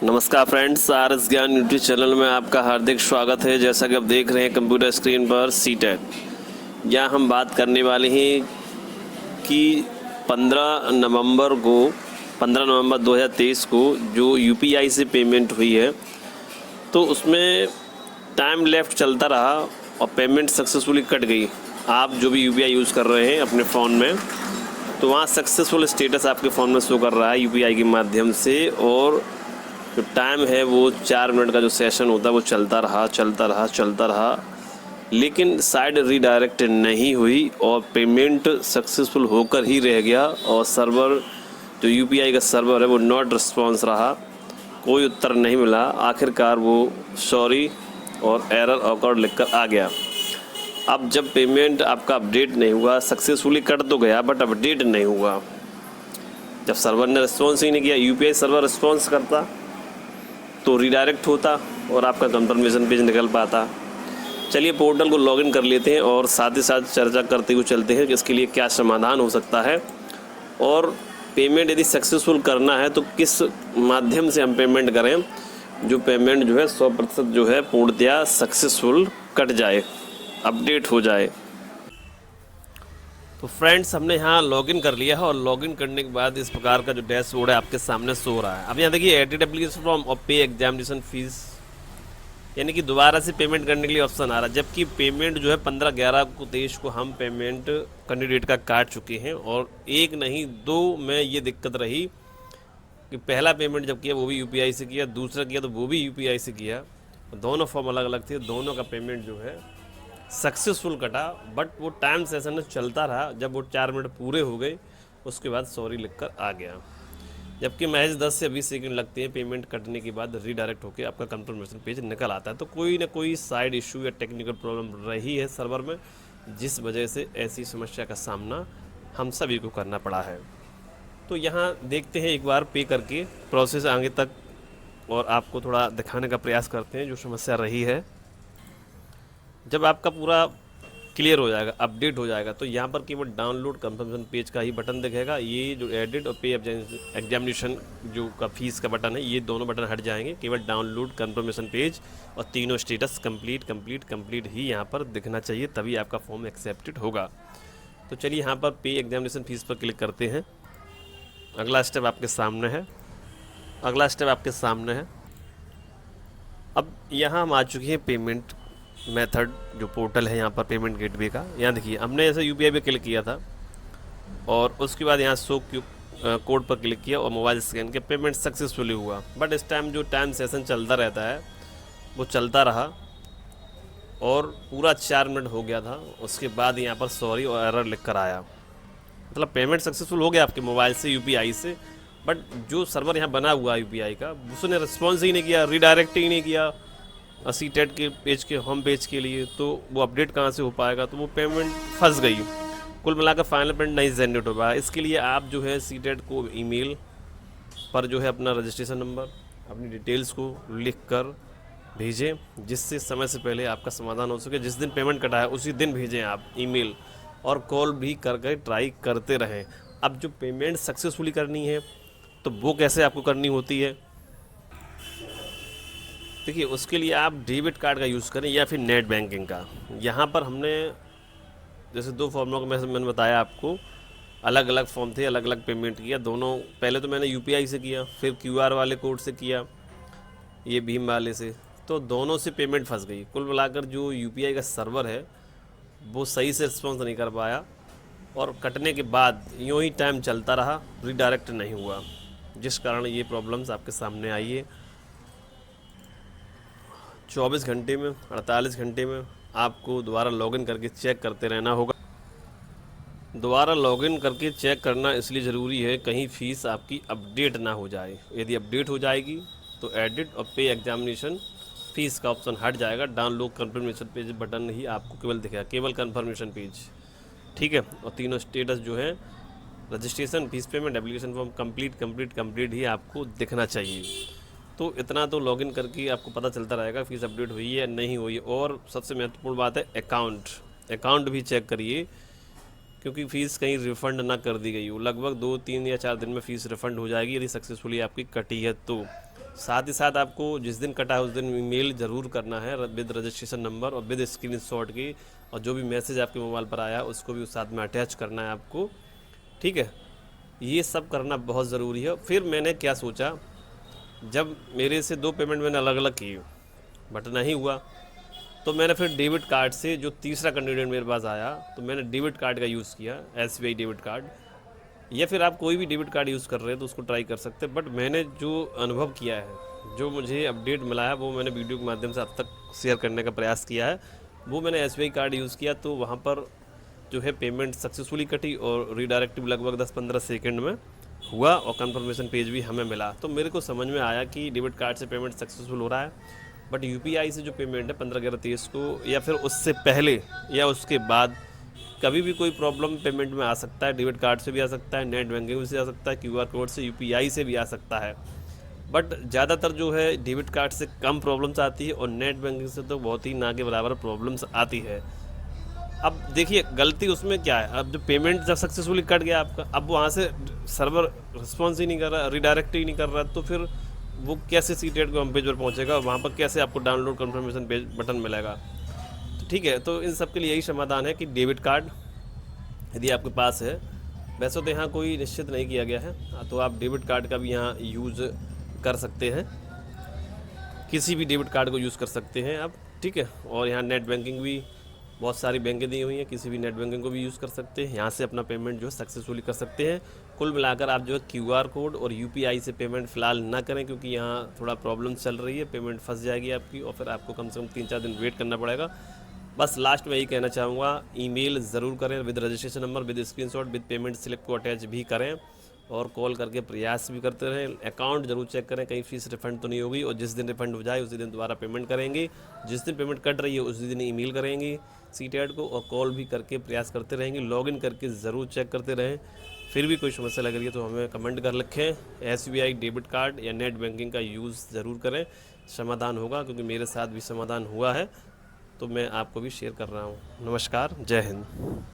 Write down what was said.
नमस्कार friends, R S ज्ञान YouTube channel में आपका हार्दिक स्वागत है। जैसा कि आप देख रहे हैं कंप्यूटर स्क्रीन पर सीटेट, यहाँ हम बात करने वाले हैं कि 15 नवंबर 2023 को जो यूपीआई से पेमेंट हुई है तो उसमें टाइम लेफ्ट चलता रहा और पेमेंट सक्सेसफुली कट गई। आप जो भी यूपीआई यूज़ कर रहे हैं अपने फ़ोन में, तो वहाँ सक्सेसफुल स्टेटस आपके फ़ोन में शो कर रहा है यूपीआई के माध्यम से, और जो टाइम है वो 4 मिनट का जो सेशन होता है वो चलता रहा, लेकिन साइड रीडायरेक्ट नहीं हुई और पेमेंट सक्सेसफुल होकर ही रह गया। और सर्वर, जो यूपीआई का सर्वर है वो नॉट रिस्पॉन्स रहा, कोई उत्तर नहीं मिला। आखिरकार वो सॉरी और एरर ऑकर्ड लिखकर आ गया। अब जब पेमेंट आपका अपडेट नहीं हुआ, सक्सेसफुली कट तो गया बट अपडेट नहीं हुआ। जब सर्वर ने रिस्पॉन्स ही नहीं किया, यूपीआई सर्वर रिस्पॉन्स करता तो रीडायरेक्ट होता और आपका कंफर्मेशन पेज निकल पाता। चलिए पोर्टल को लॉगिन कर लेते हैं और साथ ही साथ चर्चा करते हुए चलते हैं कि इसके लिए क्या समाधान हो सकता है, और पेमेंट यदि सक्सेसफुल करना है तो किस माध्यम से हम पेमेंट करें जो पेमेंट जो है 100% जो है पूर्णतया सक्सेसफुल कट जाए, अपडेट हो जाए। तो फ्रेंड्स, हमने यहाँ लॉगिन कर लिया है और लॉगिन करने के बाद इस प्रकार का जो डैशबोर्ड है आपके सामने शो रहा है। अब यहाँ देखिए एडिट एप्लीकेशन फॉर्म और पे एग्जामिनेशन फीस, यानी कि दोबारा से पेमेंट करने के लिए ऑप्शन आ रहा है। जबकि पेमेंट जो है 15/11/23 को हम पेमेंट कैंडिडेट का काट चुके हैं, और एक नहीं दो में ये दिक्कत रही कि पहला पेमेंट जब किया वो भी यूपीआई से किया, दूसरा किया तो वो भी यूपीआई से किया। दोनों फॉर्म अलग अलग थे, दोनों का पेमेंट जो है सक्सेसफुल कटा, बट वो टाइम सेशन चलता रहा। जब वो 4 मिनट पूरे हो गए उसके बाद सॉरी लिखकर आ गया। जबकि महज 10 से 20 सेकंड लगते हैं पेमेंट कटने के बाद रीडायरेक्ट होकर आपका कंफर्मेशन पेज निकल आता है। तो कोई ना कोई साइड इशू या टेक्निकल प्रॉब्लम रही है सर्वर में, जिस वजह से ऐसी समस्या का सामना हम सभी को करना पड़ा है। तो यहाँ देखते हैं एक बार पे करके प्रोसेस आगे तक, और आपको थोड़ा दिखाने का प्रयास करते हैं जो समस्या रही है। जब आपका पूरा क्लियर हो जाएगा, अपडेट हो जाएगा, तो यहाँ पर केवल डाउनलोड कंफर्मेशन पेज का ही बटन दिखेगा। ये जो एडिट और पे एग्जामिनेशन जो का फीस का बटन है, ये दोनों बटन हट जाएंगे। केवल डाउनलोड कंफर्मेशन पेज और तीनों स्टेटस कंप्लीट ही यहाँ पर दिखना चाहिए, तभी आपका फॉर्म एक्सेप्टेड होगा। तो चलिए यहाँ पर पे एग्जामिनेशन फीस पर क्लिक करते हैं। अगला स्टेप आपके सामने है। अब यहाँ हम आ चुके हैं पेमेंट मेथड जो पोर्टल है यहाँ पर पेमेंट गेटवे का। यहाँ देखिए हमने ऐसे यूपीआई पे क्लिक किया था और उसके बाद यहाँ शो कोड पर क्लिक किया और मोबाइल स्कैन के पेमेंट सक्सेसफुली हुआ। बट इस टाइम जो टाइम सेशन चलता रहता है वो चलता रहा और पूरा 4 मिनट हो गया था। उसके बाद यहाँ पर सॉरी और एरर लिख कर आया, मतलब पेमेंट सक्सेसफुल हो गया आपके मोबाइल से यूपीआई से, बट जो सर्वर यहाँ बना हुआ है यूपीआई का उसने रिस्पॉन्स ही नहीं किया, रीडायरेक्ट ही नहीं किया सीटेट के पेज के होम पेज के लिए। तो वो अपडेट कहाँ से हो पाएगा, तो वो पेमेंट फंस गई। कुल मिलाकर फाइनल पेमेंट नहीं जनरेट हो पाया। इसके लिए आप जो है सीटेट को ईमेल पर जो है अपना रजिस्ट्रेशन नंबर, अपनी डिटेल्स को लिख कर भेजें, जिससे समय से पहले आपका समाधान हो सके। जिस दिन पेमेंट कटा है उसी दिन भेजें आप ईमेल, और कॉल भी करके ट्राई करते रहें। अब जो पेमेंट सक्सेसफुली करनी है तो वो कैसे आपको करनी होती है, देखिए उसके लिए आप डेबिट कार्ड का यूज़ करें या फिर नेट बैंकिंग का। यहाँ पर हमने जैसे 2 फॉर्मों का मैंने बताया आपको, अलग अलग फॉर्म थे, अलग अलग पेमेंट किया। दोनों पहले तो मैंने यूपीआई से किया, फिर क्यूआर वाले कोड से किया, ये भीम वाले से, तो दोनों से पेमेंट फंस गई। कुल मिलाकर जो यूपीआई का सर्वर है वो सही से रिस्पॉन्स नहीं कर पाया और कटने के बाद यूँ ही टाइम चलता रहा, रीडायरेक्ट नहीं हुआ, जिस कारण ये प्रॉब्लम्स आपके सामने आई है। 24 घंटे में, 48 घंटे में आपको दोबारा लॉगिन करके चेक करते रहना होगा। दोबारा लॉगिन करके चेक करना इसलिए ज़रूरी है कहीं फ़ीस आपकी अपडेट ना हो जाए। यदि अपडेट हो जाएगी तो एडिट और पे एग्जामिनेशन फ़ीस का ऑप्शन हट जाएगा। डाउनलोड कंफर्मेशन पेज बटन ही आपको केवल दिखेगा, केवल कंफर्मेशन पेज, ठीक है। और तीनों स्टेटस जो है registration, fees payment, application form complete ही आपको दिखना चाहिए। तो इतना तो लॉगिन करके आपको पता चलता रहेगा फीस अपडेट हुई है या नहीं हुई है। और सबसे महत्वपूर्ण बात है अकाउंट भी चेक करिए क्योंकि फ़ीस कहीं रिफ़ंड ना कर दी गई हो। लगभग 2, 3 या 4 दिन में फ़ीस रिफ़ंड हो जाएगी यदि सक्सेसफुली आपकी कटी है तो। साथ ही साथ आपको जिस दिन कटा है उस दिन ईमेल ज़रूर करना है विद रजिस्ट्रेशन नंबर और विद स्क्रीनशॉट की, और जो भी मैसेज आपके मोबाइल पर आया उसको भी उस साथ में अटैच करना है आपको, ठीक है। ये सब करना बहुत ज़रूरी है। फिर मैंने क्या सोचा, जब मेरे से 2 पेमेंट मैंने अलग अलग की बट नहीं हुआ, तो मैंने फिर डेबिट कार्ड से, जो तीसरा कैंडिडेट मेरे पास आया, तो मैंने डेबिट कार्ड का यूज़ किया, SBI डेबिट कार्ड। या फिर आप कोई भी डेबिट कार्ड यूज़ कर रहे हैं तो उसको ट्राई कर सकते हैं, बट मैंने जो अनुभव किया है, जो मुझे अपडेट मिला है, वो मैंने वीडियो के माध्यम से आप तक शेयर करने का प्रयास किया है। वो मैंने SBI कार्ड यूज़ किया, तो वहाँ पर जो है पेमेंट सक्सेसफुली कटी और रीडायरेक्टिव लगभग 10-15 सेकंड में हुआ और कंफर्मेशन पेज भी हमें मिला। तो मेरे को समझ में आया कि डेबिट कार्ड से पेमेंट सक्सेसफुल हो रहा है, बट UPI से जो पेमेंट है 15/11/23 को या फिर उससे पहले या उसके बाद कभी भी कोई प्रॉब्लम पेमेंट में आ सकता है। डेबिट कार्ड से भी आ सकता है, नेट बैंकिंग से आ सकता है, QR कोड से, UPI से भी आ सकता है। बट ज़्यादातर जो है डेबिट कार्ड से कम प्रॉब्लम्स आती है और नेट बैंकिंग से तो बहुत ही ना के बराबर प्रॉब्लम्स आती है। अब देखिए गलती उसमें क्या है, अब जो पेमेंट जब सक्सेसफुली कट गया आपका, अब वहाँ से सर्वर रिस्पॉन्स ही नहीं कर रहा, रिडायरेक्ट ही नहीं कर रहा, तो फिर वो कैसे सीटेट के होम पेज पर पहुँचेगा, वहाँ पर कैसे आपको डाउनलोड कंफर्मेशन पेज बटन मिलेगा। तो ठीक है, तो इन सब के लिए यही समाधान है कि डेबिट कार्ड यदि आपके पास है, वैसे तो यहाँ कोई निश्चित नहीं किया गया है, तो आप डेबिट कार्ड का भी यहाँ यूज़ कर सकते हैं, किसी भी डेबिट कार्ड को यूज़ कर सकते हैं आप, ठीक है। और यहाँ नेट बैंकिंग भी बहुत सारी बैंकें दी हुई हैं, किसी भी नेट बैंकिंग को भी यूज़ कर सकते हैं, यहाँ से अपना पेमेंट जो है सक्सेसफुली कर सकते हैं। कुल मिलाकर आप जो है QR कोड और UPI से पेमेंट फ़िलहाल ना करें, क्योंकि यहाँ थोड़ा प्रॉब्लम चल रही है, पेमेंट फंस जाएगी आपकी और फिर आपको कम से कम 3-4 दिन वेट करना पड़ेगा। बस लास्ट में यही कहना चाहूँगा, ईमेल ज़रूर करें with registration number, with screenshot, with payment slip को अटैच भी करें और कॉल करके प्रयास भी करते रहें। अकाउंट जरूर चेक करें कहीं फ़ीस रिफ़ंड तो नहीं होगी, और जिस दिन रिफ़ंड हो जाए उसी दिन दोबारा पेमेंट करेंगे। जिस दिन पेमेंट कट रही है उसी दिन ईमेल करेंगे सीटेट को, और कॉल भी करके प्रयास करते रहेंगे। लॉगिन करके ज़रूर चेक करते रहें। फिर भी कोई समस्या लग रही है तो हमें कमेंट कर रखें। SBI डेबिट कार्ड या नेट बैंकिंग का यूज़ ज़रूर करें, समाधान होगा, क्योंकि मेरे साथ भी समाधान हुआ है, तो मैं आपको भी शेयर कर रहा हूँ। नमस्कार, जय हिंद।